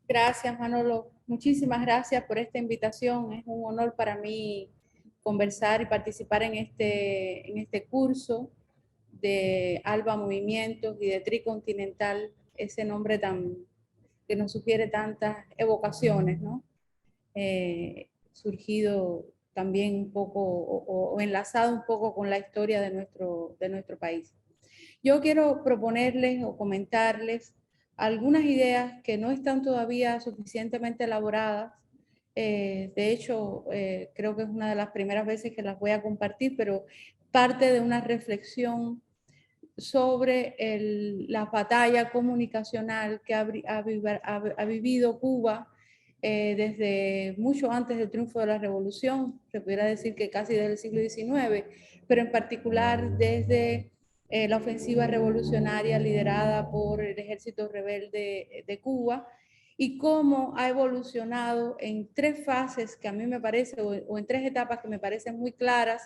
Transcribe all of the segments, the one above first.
Gracias, Manolo. Muchísimas gracias por esta invitación. Es un honor para mí conversar y participar en este curso de Alba Movimientos y de Tricontinental, ese nombre que nos sugiere tantas evocaciones, ¿no? Surgido también un poco o enlazado un poco con la historia de nuestro país. Yo quiero proponerles o comentarles algunas ideas que no están todavía suficientemente elaboradas. De hecho, creo que es una de las primeras veces que las voy a compartir, pero parte de una reflexión sobre la batalla comunicacional que ha vivido Cuba desde mucho antes del triunfo de la revolución, se pudiera decir que casi desde el siglo XIX, pero en particular desde la ofensiva revolucionaria liderada por el Ejército Rebelde de Cuba, y cómo ha evolucionado en tres fases que a mí me parece, o en tres etapas que me parecen muy claras.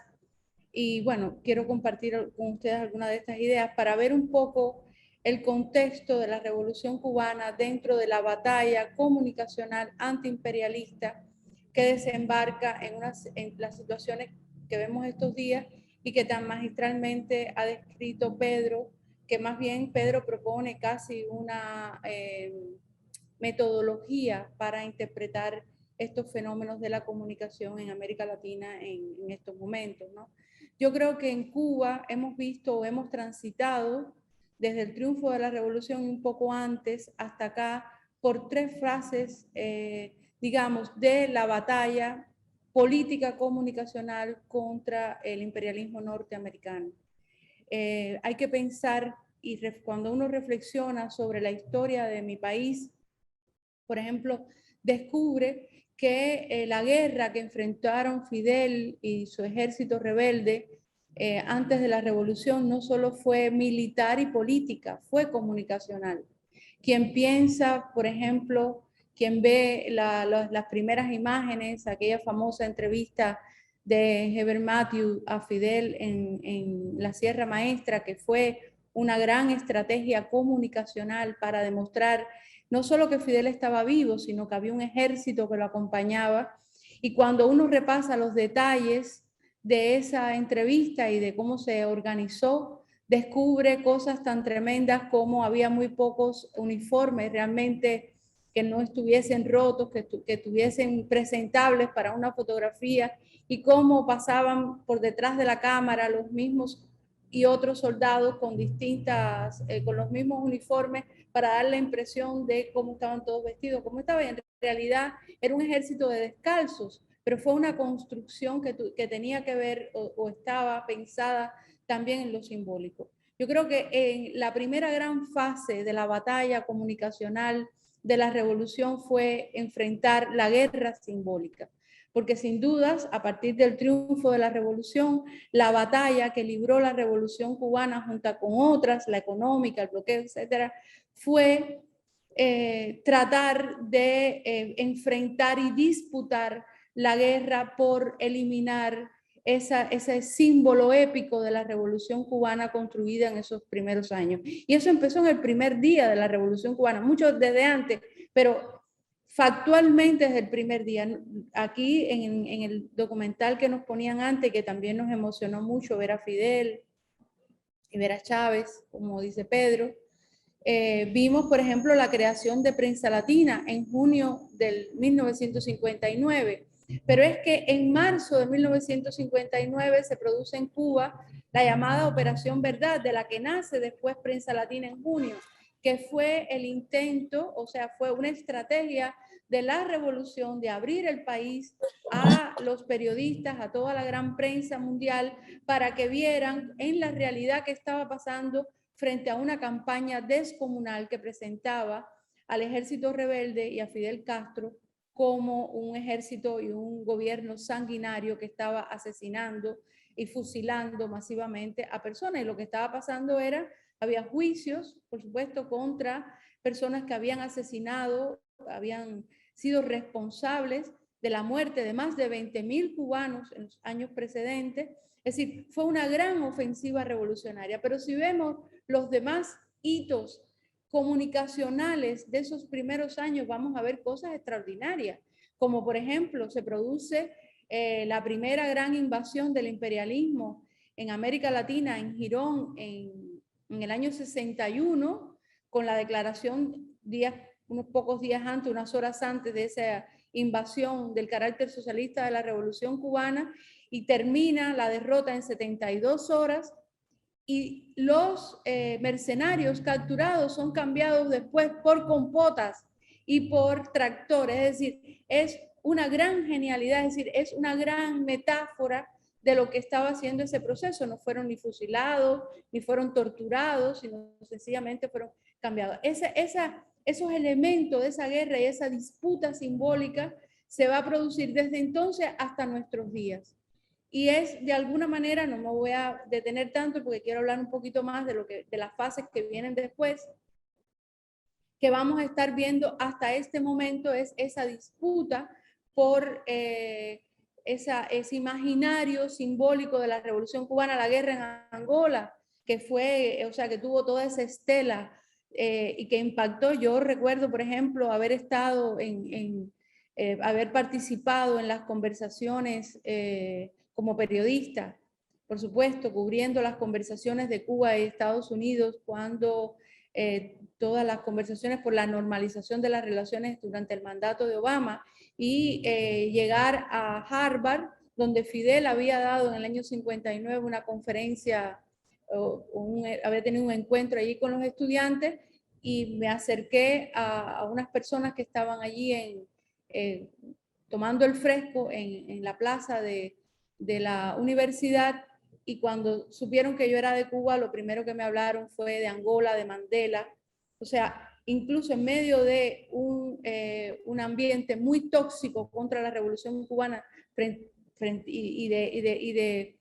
Y bueno, quiero compartir con ustedes algunas de estas ideas para ver un poco el contexto de la Revolución Cubana dentro de la batalla comunicacional antiimperialista que desembarca en las situaciones que vemos estos días y que tan magistralmente ha descrito Pedro, que más bien Pedro propone casi una metodología para interpretar estos fenómenos de la comunicación en América Latina en estos momentos, ¿no? Yo creo que en Cuba hemos visto o hemos transitado desde el triunfo de la revolución y un poco antes hasta acá por tres fases, digamos, de la batalla política comunicacional contra el imperialismo norteamericano. Hay que pensar, y cuando uno reflexiona sobre la historia de mi país, por ejemplo, descubre que la guerra que enfrentaron Fidel y su ejército rebelde antes de la revolución no solo fue militar y política, fue comunicacional. Quien piensa, por ejemplo, quien ve las primeras imágenes, aquella famosa entrevista de Heber Matthew a Fidel en la Sierra Maestra, que fue una gran estrategia comunicacional para demostrar no solo que Fidel estaba vivo, sino que había un ejército que lo acompañaba. Y cuando uno repasa los detalles de esa entrevista y de cómo se organizó, descubre cosas tan tremendas como había muy pocos uniformes realmente que no estuviesen rotos, que estuviesen presentables para una fotografía, y cómo pasaban por detrás de la cámara los mismos y otros soldados con los mismos uniformes para dar la impresión de cómo estaban todos vestidos, cómo estaba. Y en realidad era un ejército de descalzos, pero fue una construcción que tenía que ver o estaba pensada también en lo simbólico. Yo creo que en la primera gran fase de la batalla comunicacional de la revolución fue enfrentar la guerra simbólica, porque sin dudas, a partir del triunfo de la revolución, la batalla que libró la revolución cubana junto con otras, la económica, el bloqueo, etcétera, fue tratar de enfrentar y disputar la guerra por eliminar ese símbolo épico de la revolución cubana construida en esos primeros años. Y eso empezó en el primer día de la revolución cubana, mucho desde antes, pero factualmente desde el primer día. Aquí en el documental que nos ponían antes, que también nos emocionó mucho ver a Fidel y ver a Chávez, como dice Pedro, vimos, por ejemplo, la creación de Prensa Latina en junio del 1959. Pero es que en marzo de 1959 se produce en Cuba la llamada Operación Verdad, de la que nace después Prensa Latina en junio, que fue el intento, o sea, fue una estrategia de la revolución de abrir el país a los periodistas, a toda la gran prensa mundial, para que vieran en la realidad que estaba pasando frente a una campaña descomunal que presentaba al ejército rebelde y a Fidel Castro como un ejército y un gobierno sanguinario que estaba asesinando y fusilando masivamente a personas. Y lo que estaba pasando era, había juicios, por supuesto, contra personas que habían asesinado, habían sido responsables de la muerte de más de 20.000 cubanos en los años precedentes. Es decir, fue una gran ofensiva revolucionaria. Pero si vemos los demás hitos comunicacionales de esos primeros años vamos a ver cosas extraordinarias, como por ejemplo se produce la primera gran invasión del imperialismo en América Latina, en Girón, en el año 61, con la declaración unos pocos días antes, unas horas antes de esa invasión del carácter socialista de la Revolución Cubana, y termina la derrota en 72 horas, y los mercenarios capturados son cambiados después por compotas y por tractores. Es decir, es una gran genialidad, es decir, es una gran metáfora de lo que estaba haciendo ese proceso. No fueron ni fusilados, ni fueron torturados, sino sencillamente fueron cambiados. Esos elementos de esa guerra y esa disputa simbólica se va a producir desde entonces hasta nuestros días. Y es, de alguna manera, no me voy a detener tanto porque quiero hablar un poquito más de las fases que vienen después, que vamos a estar viendo hasta este momento, es esa disputa por ese imaginario simbólico de la Revolución Cubana, la guerra en Angola, que fue, o sea, que tuvo toda esa estela y que impactó. Yo recuerdo, por ejemplo, haber estado haber participado en las conversaciones como periodista, por supuesto, cubriendo las conversaciones de Cuba y Estados Unidos cuando todas las conversaciones por la normalización de las relaciones durante el mandato de Obama, y llegar a Harvard, donde Fidel había dado en el año 59 una conferencia, había tenido un encuentro allí con los estudiantes, y me acerqué a unas personas que estaban allí tomando el fresco en la plaza de la universidad, y cuando supieron que yo era de Cuba, lo primero que me hablaron fue de Angola, de Mandela. O sea, incluso en medio de un ambiente muy tóxico contra la Revolución Cubana y de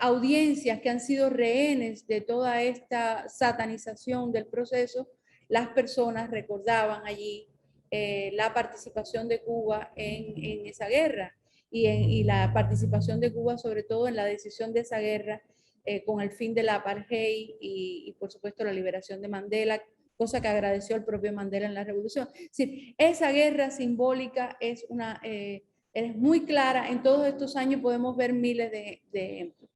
audiencias que han sido rehenes de toda esta satanización del proceso, las personas recordaban allí la participación de Cuba en esa guerra. Y la participación de Cuba, sobre todo en la decisión de esa guerra, con el fin de la apartheid y por supuesto la liberación de Mandela, cosa que agradeció el propio Mandela en la revolución. Sí, esa guerra simbólica es muy clara. En todos estos años podemos ver miles de ejemplos.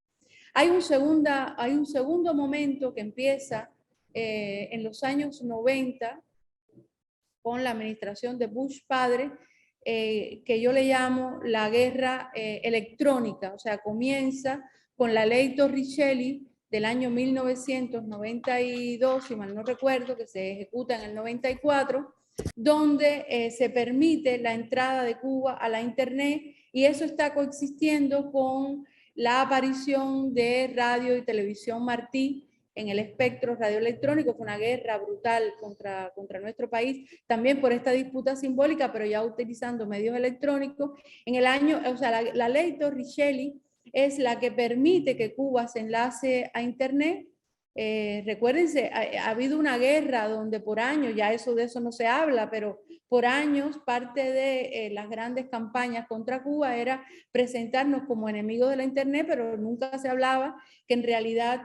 Hay un segundo momento que empieza en los años 90 con la administración de Bush padre, que yo le llamo la guerra electrónica. O sea, comienza con la ley Torricelli del año 1992, si mal no recuerdo, que se ejecuta en el 94, donde se permite la entrada de Cuba a la Internet, y eso está coexistiendo con la aparición de radio y televisión Martí en el espectro radioelectrónico. Fue una guerra brutal contra nuestro país, también por esta disputa simbólica, pero ya utilizando medios electrónicos. En el año, o sea, la ley Torricelli es la que permite que Cuba se enlace a Internet. Recuérdense, ha habido una guerra donde por años, ya de eso no se habla, pero por años parte de las grandes campañas contra Cuba era presentarnos como enemigos de la Internet, pero nunca se hablaba que en realidad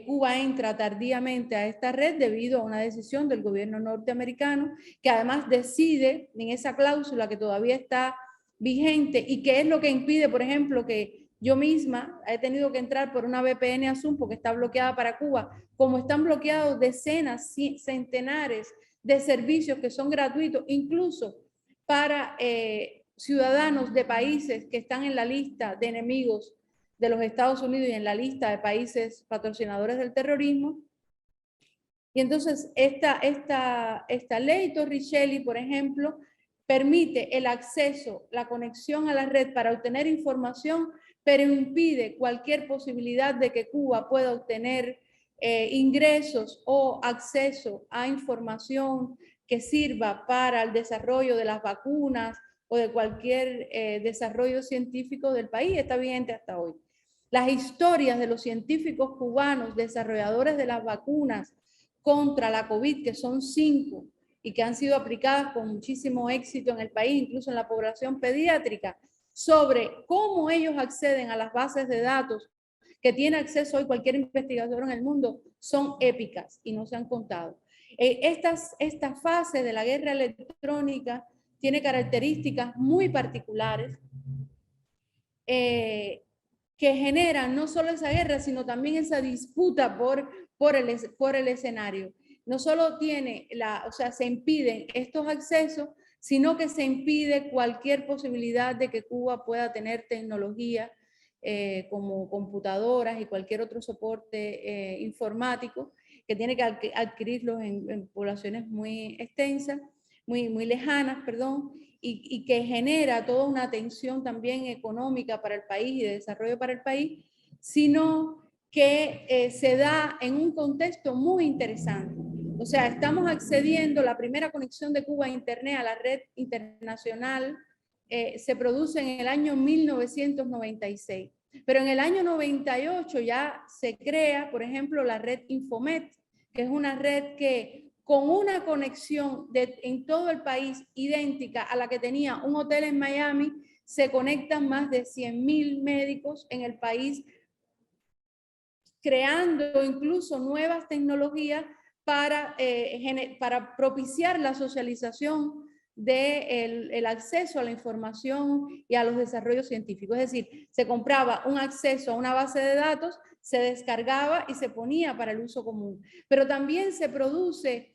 Cuba entra tardíamente a esta red debido a una decisión del gobierno norteamericano, que además decide en esa cláusula que todavía está vigente, y que es lo que impide, por ejemplo, que yo misma he tenido que entrar por una VPN a Zoom porque está bloqueada para Cuba, como están bloqueados decenas, centenares de servicios que son gratuitos, incluso para ciudadanos de países que están en la lista de enemigos de los Estados Unidos y en la lista de países patrocinadores del terrorismo. Y entonces esta ley Torricelli, por ejemplo, permite el acceso, la conexión a la red para obtener información, pero impide cualquier posibilidad de que Cuba pueda obtener ingresos o acceso a información que sirva para el desarrollo de las vacunas o de cualquier desarrollo científico del país. Está vigente hasta hoy. Las historias de los científicos cubanos desarrolladores de las vacunas contra la COVID, que son 5 y que han sido aplicadas con muchísimo éxito en el país, incluso en la población pediátrica, sobre cómo ellos acceden a las bases de datos que tiene acceso hoy cualquier investigador en el mundo son épicas y no se han contado. Esta fase de la guerra electrónica tiene características muy particulares que generan no solo esa guerra, sino también esa disputa por el escenario. No solo se impiden estos accesos, sino que se impide cualquier posibilidad de que Cuba pueda tener tecnología como computadoras y cualquier otro soporte informático que tiene que adquirirlos en poblaciones muy extensas, muy lejanas, perdón, y que genera toda una tensión también económica para el país y de desarrollo para el país, sino que se da en un contexto muy interesante. O sea, estamos accediendo, la primera conexión de Cuba a Internet, a la red internacional, se produce en el año 1996. Pero en el año 98 ya se crea, por ejemplo, la red Infomet, que es una red que con una conexión en todo el país idéntica a la que tenía un hotel en Miami, se conectan más de 100.000 médicos en el país, creando incluso nuevas tecnologías para propiciar la socialización del acceso a la información y a los desarrollos científicos. Es decir, se compraba un acceso a una base de datos, se descargaba y se ponía para el uso común. Pero también se produce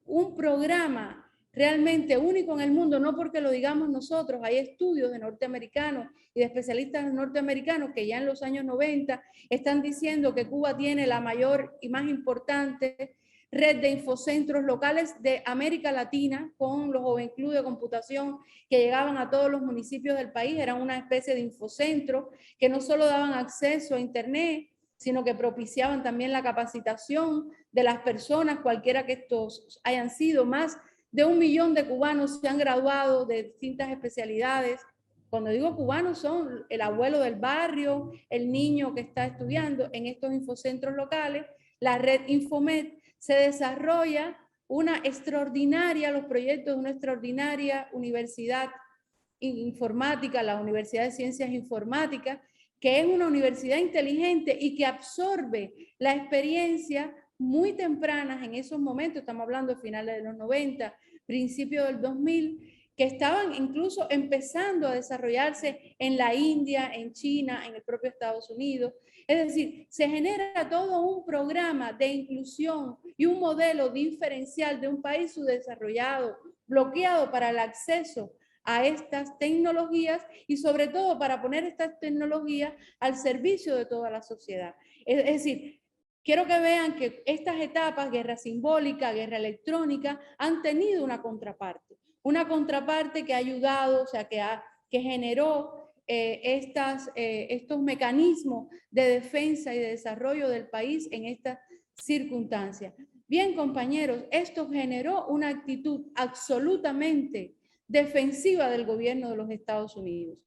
un programa realmente único en el mundo, no porque lo digamos nosotros, hay estudios de norteamericanos y de especialistas norteamericanos que ya en los años 90 están diciendo que Cuba tiene la mayor y más importante red de infocentros locales de América Latina, con los Joven Club de Computación que llegaban a todos los municipios del país. Eran una especie de infocentro que no solo daban acceso a Internet, sino que propiciaban también la capacitación de las personas, cualquiera que estos hayan sido. Más de 1 millón de cubanos se han graduado de distintas especialidades. Cuando digo cubanos, son el abuelo del barrio, el niño que está estudiando en estos infocentros locales. La red Infomet se desarrolla los proyectos de una extraordinaria universidad informática, la Universidad de Ciencias Informáticas, que es una universidad inteligente y que absorbe la experiencia muy tempranas en esos momentos, estamos hablando de finales de los 90, principios del 2000, que estaban incluso empezando a desarrollarse en la India, en China, en el propio Estados Unidos. Es decir, se genera todo un programa de inclusión y un modelo diferencial de un país subdesarrollado, bloqueado para el acceso a estas tecnologías y sobre todo para poner estas tecnologías al servicio de toda la sociedad. Es decir, quiero que vean que estas etapas, guerra simbólica, guerra electrónica, han tenido una contraparte que ha ayudado, o sea, que generó estos mecanismos de defensa y de desarrollo del país en estas circunstancias. Bien, compañeros, esto generó una actitud absolutamente defensiva del gobierno de los Estados Unidos.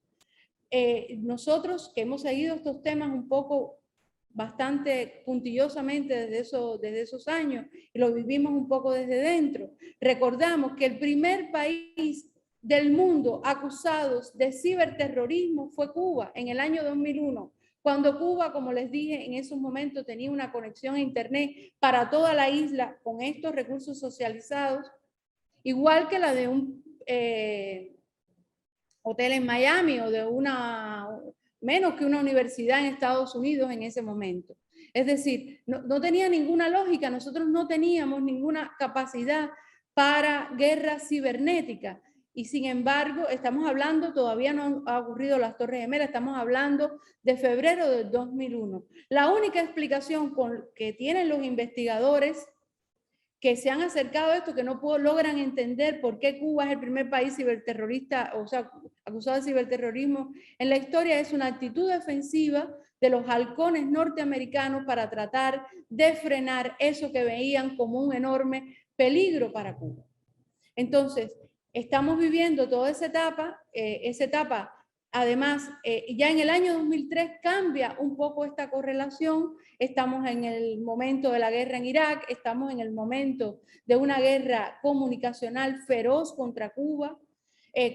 Nosotros que hemos seguido estos temas un poco bastante puntillosamente desde esos años y lo vivimos un poco desde dentro, recordamos que el primer país del mundo acusados de ciberterrorismo fue Cuba en el año 2001, cuando Cuba, como les dije, en esos momentos tenía una conexión a Internet para toda la isla con estos recursos socializados, igual que la de un hotel en Miami o de menos que una universidad en Estados Unidos en ese momento. Es decir, no tenía ninguna lógica, nosotros no teníamos ninguna capacidad para guerra cibernética. Y sin embargo, estamos hablando, todavía no ha ocurrido las Torres Gemelas, estamos hablando de febrero del 2001. La única explicación que tienen los investigadores que se han acercado a esto, que no logran entender por qué Cuba es el primer país ciberterrorista, o sea, acusado de ciberterrorismo en la historia, es una actitud defensiva de los halcones norteamericanos para tratar de frenar eso que veían como un enorme peligro para Cuba. Entonces, estamos viviendo toda esa etapa. Además, ya en el año 2003 cambia un poco esta correlación. Estamos en el momento de la guerra en Irak, estamos en el momento de una guerra comunicacional feroz contra Cuba,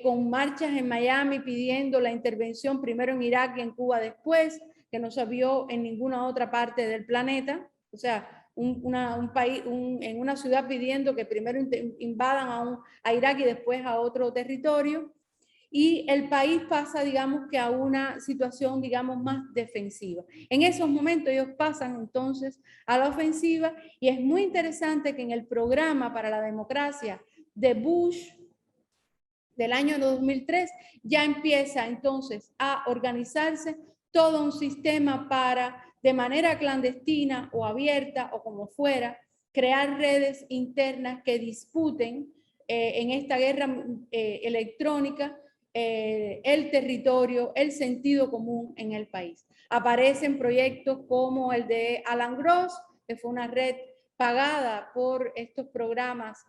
con marchas en Miami pidiendo la intervención primero en Irak y en Cuba después, que no se vio en ninguna otra parte del planeta. O sea, un país, en una ciudad pidiendo que primero invadan a Irak y después a otro territorio. Y el país pasa, digamos, que a una situación, digamos, más defensiva. En esos momentos ellos pasan entonces a la ofensiva, y es muy interesante que en el programa para la democracia de Bush del año 2003 ya empieza entonces a organizarse todo un sistema para, de manera clandestina o abierta o como fuera, crear redes internas que disputen en esta guerra electrónica el territorio, el sentido común en el país. Aparecen proyectos como el de Alan Gross, que fue una red pagada por estos programas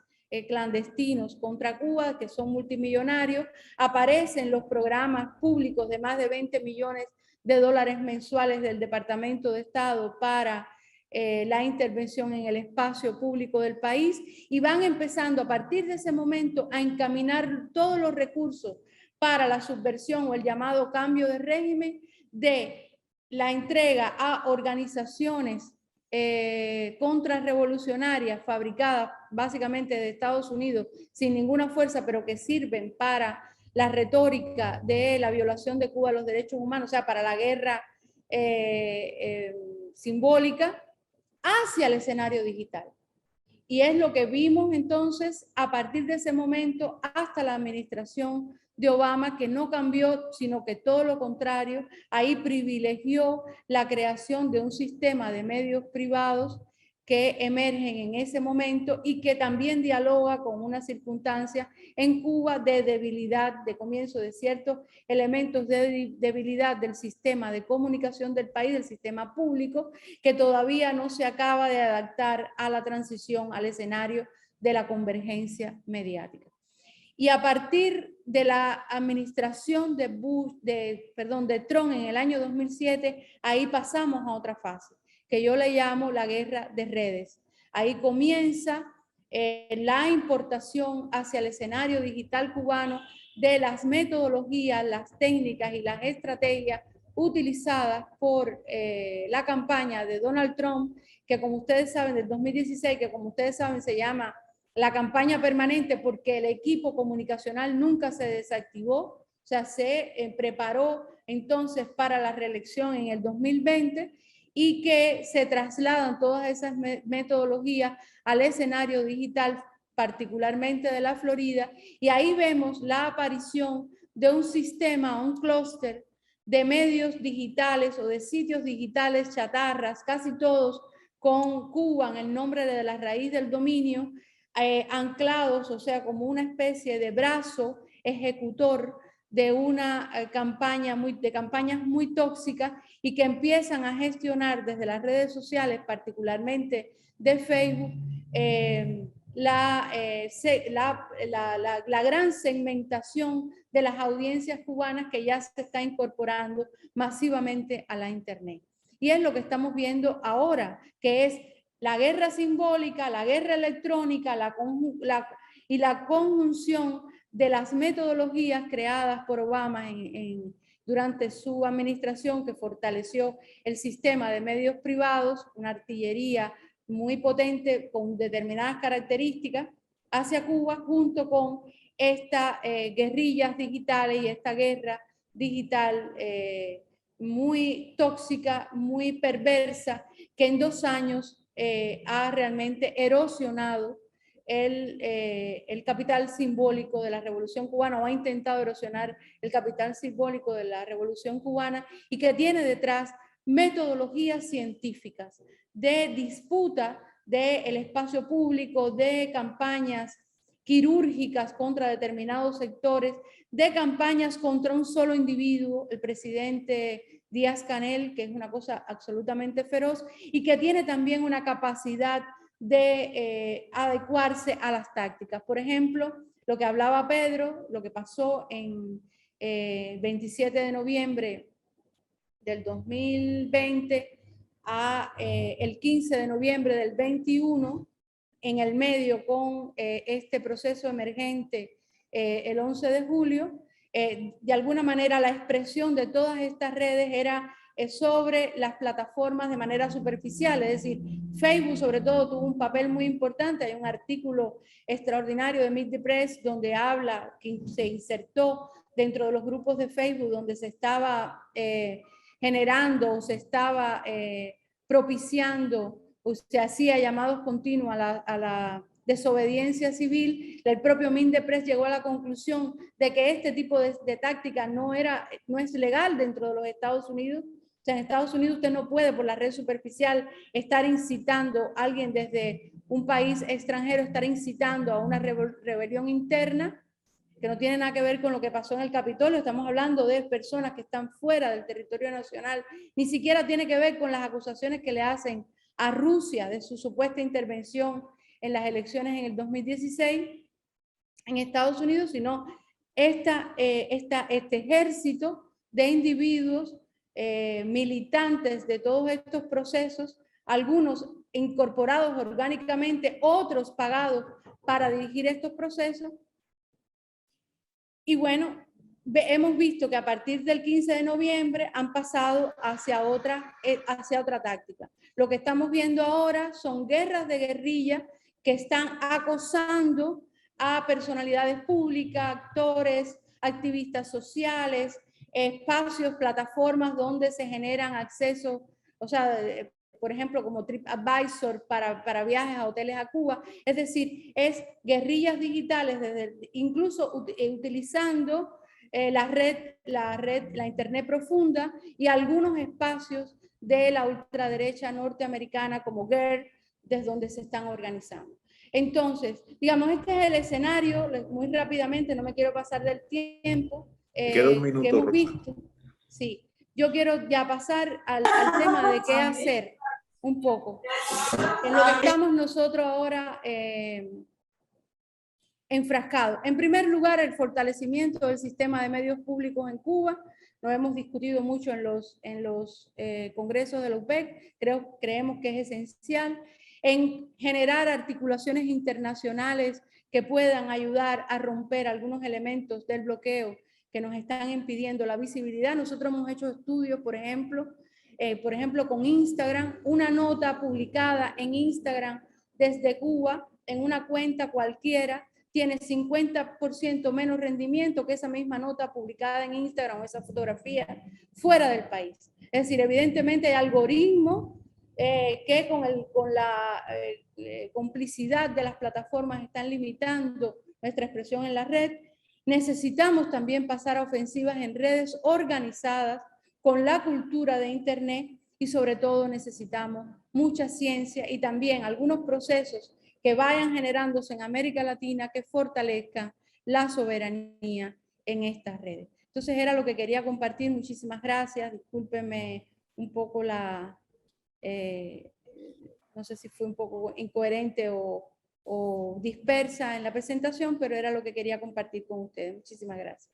clandestinos contra Cuba, que son multimillonarios. Aparecen los programas públicos de más de 20 millones de dólares mensuales del Departamento de Estado para la intervención en el espacio público del país, y van empezando a partir de ese momento a encaminar todos los recursos para la subversión o el llamado cambio de régimen, de la entrega a organizaciones contrarrevolucionarias fabricadas básicamente de Estados Unidos sin ninguna fuerza, pero que sirven para la retórica de la violación de Cuba a los derechos humanos, o sea, para la guerra simbólica, hacia el escenario digital. Y es lo que vimos entonces a partir de ese momento hasta la administración de Obama, que no cambió, sino que todo lo contrario, ahí privilegió la creación de un sistema de medios privados que emergen en ese momento y que también dialoga con una circunstancia en Cuba de debilidad, de comienzo de ciertos elementos de debilidad del sistema de comunicación del país, del sistema público, que todavía no se acaba de adaptar a la transición al escenario de la convergencia mediática. Y a partir de la administración de Trump en el año 2007, ahí pasamos a otra fase, que yo le llamo la guerra de redes. Ahí comienza la importación hacia el escenario digital cubano de las metodologías, las técnicas y las estrategias utilizadas por la campaña de Donald Trump, que como ustedes saben, del 2016, que como ustedes saben se llama la campaña permanente, porque el equipo comunicacional nunca se desactivó, o sea, se preparó entonces para la reelección en el 2020, y que se trasladan todas esas metodologías al escenario digital, particularmente de la Florida, y ahí vemos la aparición de un sistema, un clúster de medios digitales o de sitios digitales chatarras, casi todos con Cuba en el nombre de la raíz del dominio, anclados, o sea, como una especie de brazo ejecutor de una campañas muy tóxicas, y que empiezan a gestionar desde las redes sociales, particularmente de Facebook, la gran segmentación de las audiencias cubanas que ya se está incorporando masivamente a la Internet. Y es lo que estamos viendo ahora, que es la guerra simbólica, la guerra electrónica, y la conjunción de las metodologías creadas por Obama durante su administración, que fortaleció el sistema de medios privados, una artillería muy potente con determinadas características hacia Cuba, junto con estas guerrillas digitales y esta guerra digital muy tóxica, muy perversa, que en 2 años ha realmente erosionado el capital simbólico de la Revolución Cubana, o ha intentado erosionar el capital simbólico de la Revolución Cubana, y que tiene detrás metodologías científicas de disputa del espacio público, de campañas quirúrgicas contra determinados sectores, de campañas contra un solo individuo, el presidente Díaz-Canel, que es una cosa absolutamente feroz, y que tiene también una capacidad de adecuarse a las tácticas. Por ejemplo, lo que hablaba Pedro, lo que pasó en 27 de noviembre del 2020 a el 15 de noviembre del 21, en el medio con este proceso emergente el 11 de julio, de alguna manera la expresión de todas estas redes era sobre las plataformas de manera superficial, es decir, Facebook sobre todo tuvo un papel muy importante. Hay un artículo extraordinario de Meet the Press donde habla que se insertó dentro de los grupos de Facebook donde se estaba generando o se estaba propiciando o se hacía llamados continuos a la desobediencia civil. El propio Mindepress llegó a la conclusión de que este tipo de táctica no es legal dentro de los Estados Unidos. O sea, en Estados Unidos usted no puede por la red superficial estar incitando a alguien desde un país extranjero, estar incitando a una rebelión interna que no tiene nada que ver con lo que pasó en el Capitolio. Estamos hablando de personas que están fuera del territorio nacional. Ni siquiera tiene que ver con las acusaciones que le hacen a Rusia de su supuesta intervención en las elecciones en el 2016 en Estados Unidos, sino este ejército de individuos militantes de todos estos procesos, algunos incorporados orgánicamente, otros pagados para dirigir estos procesos. Y bueno, hemos visto que a partir del 15 de noviembre han pasado hacia otra táctica. Lo que estamos viendo ahora son guerras de guerrilla que están acosando a personalidades públicas, actores, activistas sociales, espacios, plataformas donde se generan accesos, o sea, por ejemplo, como TripAdvisor para viajes a hoteles a Cuba. Es decir, es guerrillas digitales, incluso utilizando la internet profunda y algunos espacios de la ultraderecha norteamericana como GERD, desde donde se están organizando. Entonces, digamos, este es el escenario, muy rápidamente, no me quiero pasar del tiempo, queda un minuto, que hemos visto. Sí, yo quiero ya pasar al tema de qué hacer un poco. En lo que estamos nosotros ahora enfrascados. En primer lugar, el fortalecimiento del sistema de medios públicos en Cuba. Lo hemos discutido mucho en los congresos de la UPEC. Creemos que es esencial. En generar articulaciones internacionales que puedan ayudar a romper algunos elementos del bloqueo que nos están impidiendo la visibilidad. Nosotros hemos hecho estudios, por ejemplo, con Instagram, una nota publicada en Instagram desde Cuba, en una cuenta cualquiera, tiene 50% menos rendimiento que esa misma nota publicada en Instagram o esa fotografía fuera del país. Es decir, evidentemente hay algoritmos que con la complicidad de las plataformas están limitando nuestra expresión en la red. Necesitamos también pasar a ofensivas en redes organizadas con la cultura de Internet y sobre todo necesitamos mucha ciencia y también algunos procesos que vayan generándose en América Latina que fortalezcan la soberanía en estas redes. Entonces era lo que quería compartir. Muchísimas gracias. Discúlpenme un poco no sé si fue un poco incoherente o dispersa en la presentación, pero era lo que quería compartir con ustedes. Muchísimas gracias.